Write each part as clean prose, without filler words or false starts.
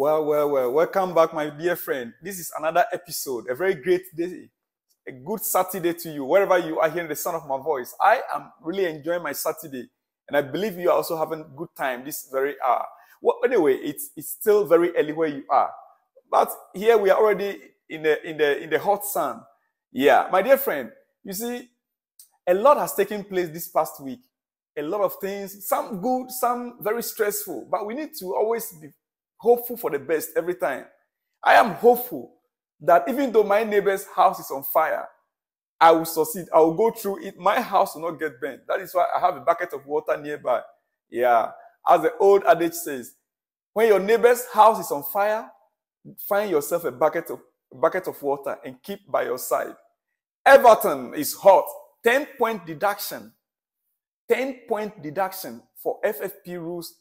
Well. Welcome back, my dear friend. This is another episode, a very great day, a good Saturday to you, wherever you are hearing the sound of my voice. I am really enjoying my Saturday, and I believe you are also having a good time this very hour. Well, anyway, it's still very early where you are, but here we are already in the hot sun. Yeah, my dear friend, you see, a lot has taken place this past week. A lot of things, some good, some very stressful, but we need to always be hopeful for the best every time. I am hopeful that even though my neighbor's house is on fire, I will succeed. I will go through it. My house will not get burnt. That is why I have a bucket of water nearby. Yeah, as the old adage says, when your neighbor's house is on fire, find yourself a bucket of water and keep by your side. Everton is hot. 10-point deduction. 10-point deduction for FFP rules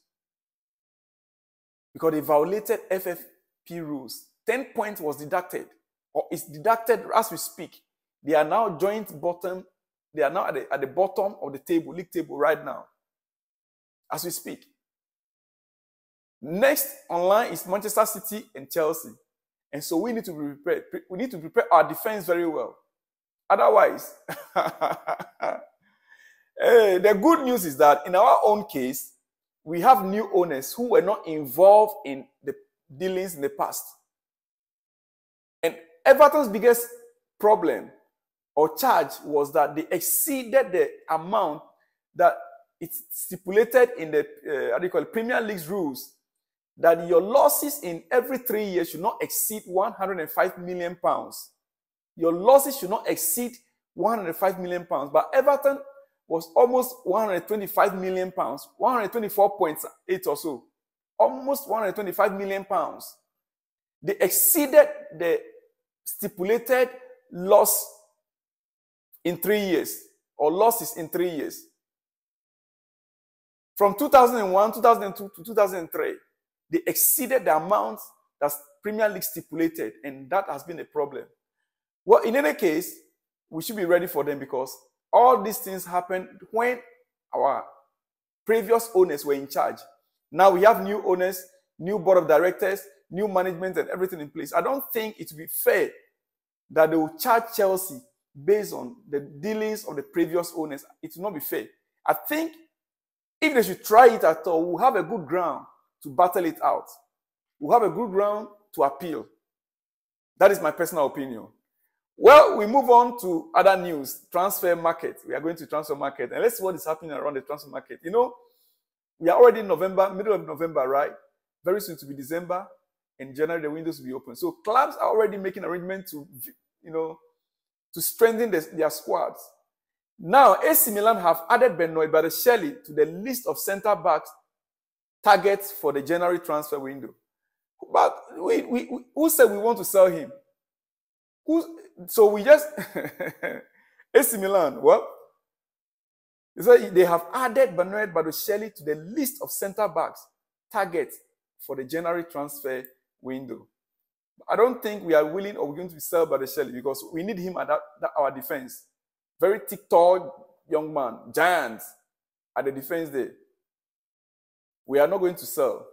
because they violated FFP rules. 10 points was deducted, or is deducted as we speak. They are now joint bottom. They are now at the bottom of the table, league table right now, as we speak. Next online is Manchester City and Chelsea, and so we need to be prepared. We need to prepare our defense very well. Otherwise, the good news is that in our own case, we have new owners who were not involved in the dealings in the past. And Everton's biggest problem or charge was that they exceeded the amount that it's stipulated in the Premier League's rules, that your losses in every 3 years should not exceed £105 million. Your losses should not exceed £105 million. But Everton was almost £125 million, 124.8 or so, almost £125 million. They exceeded the stipulated loss in 3 years, or losses in 3 years. From 2001, 2002 to 2003, they exceeded the amount that Premier League stipulated, and that has been a problem. Well, in any case, we should be ready for them because all these things happened when our previous owners were in charge. Now we have new owners, new board of directors, new management, and everything in place. I don't think it would be fair that they will charge Chelsea based on the dealings of the previous owners. It will not be fair. I think if they should try it at all, we'll have a good ground to battle it out. We'll have a good ground to appeal. That is my personal opinion. Well, we move on to other news. Transfer market. We are going to transfer market. And let's see what is happening around the transfer market. You know, we are already in November, middle of November, right? Very soon to be December. In January, the windows will be open. So clubs are already making arrangements to, to strengthen their squads. Now, AC Milan have added Badiashelle to the list of centre-backs targets for the January transfer window. But who said we want to sell him? So we just AC Milan. Well, they have added Badiashelle to the list of centre backs targets for the January transfer window. I don't think we are willing or we're going to sell Badiashelle because we need him at our defense. Very thick, tall young man, giant at the defense there. We are not going to sell.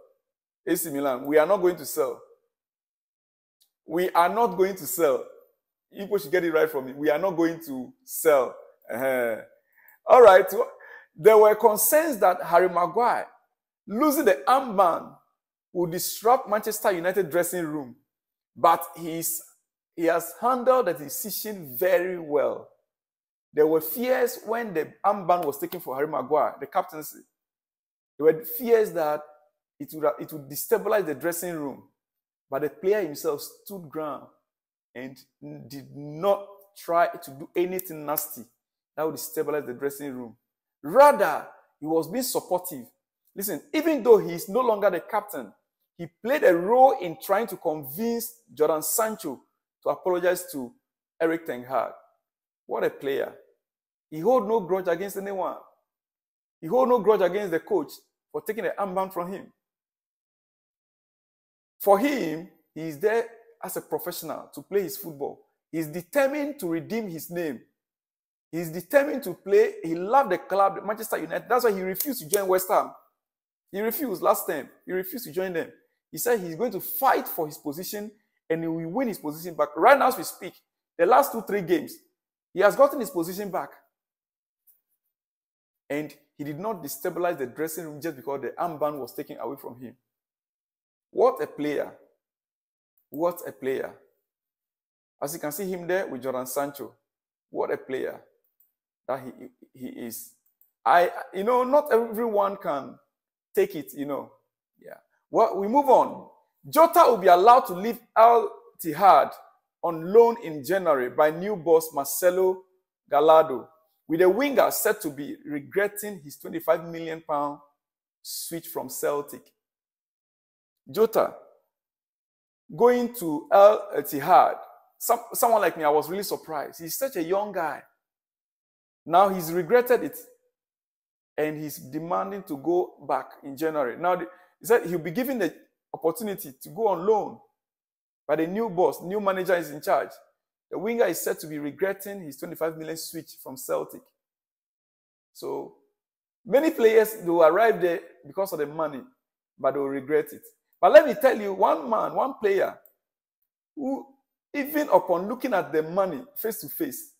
AC Milan, we are not going to sell. We are not going to sell. People should get it right from me. We are not going to sell. All right. There were concerns that Harry Maguire losing the armband would disrupt Manchester United dressing room. But he has handled the decision very well. There were fears when the armband was taken for Harry Maguire, the captaincy. There were fears that it would destabilize the dressing room. But the player himself stood ground and did not try to do anything nasty that would destabilize the dressing room. Rather, he was being supportive. Listen, even though he is no longer the captain, he played a role in trying to convince Jadon Sancho to apologize to Erik ten Hag. What a player. He holds no grudge against anyone. He holds no grudge against the coach for taking the armband from him. For him, he is there as a professional to play his football. He is determined to redeem his name. He is determined to play. He loved the club, Manchester United. That's why he refused to join West Ham. He refused last time. He refused to join them. He said he's going to fight for his position and he will win his position back. Right now as we speak, the last 2-3 games, he has gotten his position back. And he did not destabilize the dressing room just because the armband was taken away from him. What a player. What a player. As you can see him there with Jordan Sancho. What a player that he is. Not everyone can take it, Yeah. Well, we move on. Jota will be allowed to leave Al Ittihad on loan in January by new boss Marcelo Gallardo, with the winger said to be regretting his £25 million switch from Celtic. Jota going to Al Ittihad. Someone like me, I was really surprised. He's such a young guy. Now he's regretted it. And he's demanding to go back in January. Now, he said he'll be given the opportunity to go on loan. But the new boss, new manager is in charge. The winger is said to be regretting his 25 million switch from Celtic. So, many players, they will arrive there because of the money, but they will regret it. But let me tell you, one player, who, even upon looking at the money face to face,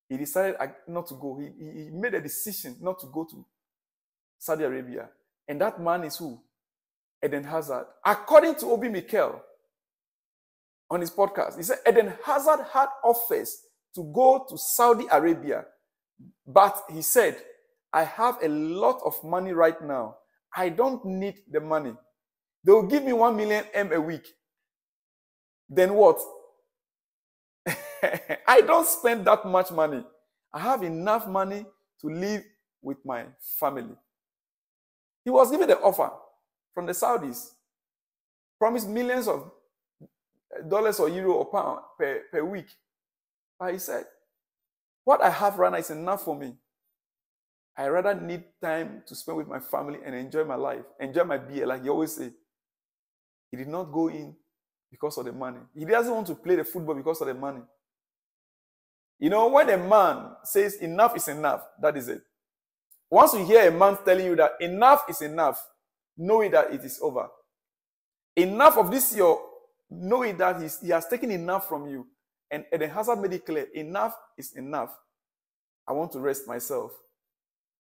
he decided not to go. He made a decision not to go to Saudi Arabia. And that man is who? Eden Hazard. According to Obi Mikel on his podcast, he said Eden Hazard had offers to go to Saudi Arabia. But he said, I have a lot of money right now. I don't need the money. They will give me 1 million M a week. Then what? I don't spend that much money. I have enough money to live with my family. He was given the offer from the Saudis, promised millions of dollars or euro or pound per week. But he said, what I have right now is enough for me. I rather need time to spend with my family and enjoy my life, enjoy my beer, like he always say. He did not go in because of the money. He doesn't want to play the football because of the money. When a man says enough is enough, that is it. Once you hear a man telling you that enough is enough, know it that it is over. Enough of this, know it that he has taken enough from you. And Eden Hazard made it clear, enough is enough. I want to rest myself.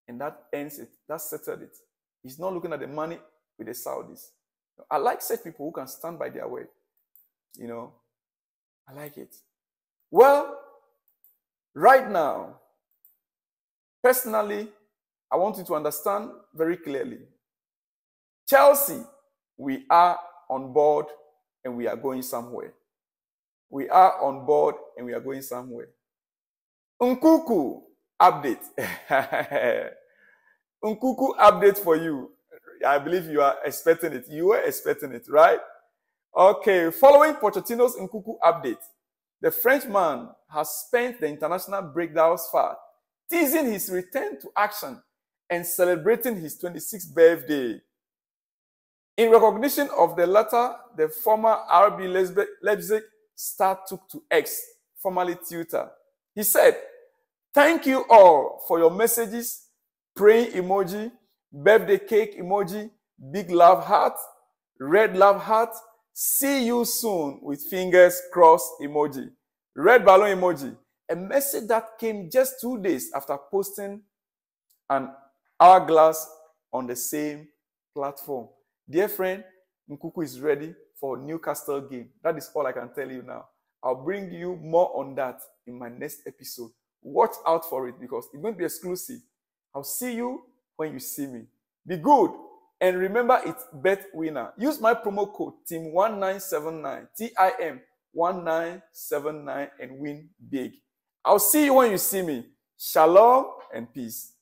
And that ends it. That settled it. He's not looking at the money with the Saudis. I like such people who can stand by their word. I like it. Well, right now, personally, I want you to understand very clearly. Chelsea, we are on board and we are going somewhere. We are on board and we are going somewhere. Nkunku update. Nkunku update for you. I believe you are expecting it. You were expecting it, right? Okay, following Pochettino's Nkunku update, the Frenchman has spent the international break thus far, teasing his return to action and celebrating his 26th birthday. In recognition of the latter, the former RB Leipzig star took to X, formerly Twitter. He said, "Thank you all for your messages, praying emoji, birthday cake emoji, big love heart, red love heart, see you soon with fingers crossed emoji, red balloon emoji." A message that came just 2 days after posting an hourglass on the same platform. Dear friend, Nkunku is ready for Newcastle game. That is all I can tell you now. I'll bring you more on that in my next episode. Watch out for it because it's going to be exclusive. I'll see you when you see me. Be good and remember it's bet winner. Use my promo code TIM1979, TIM1979 and win big. I'll see you when you see me. Shalom and peace.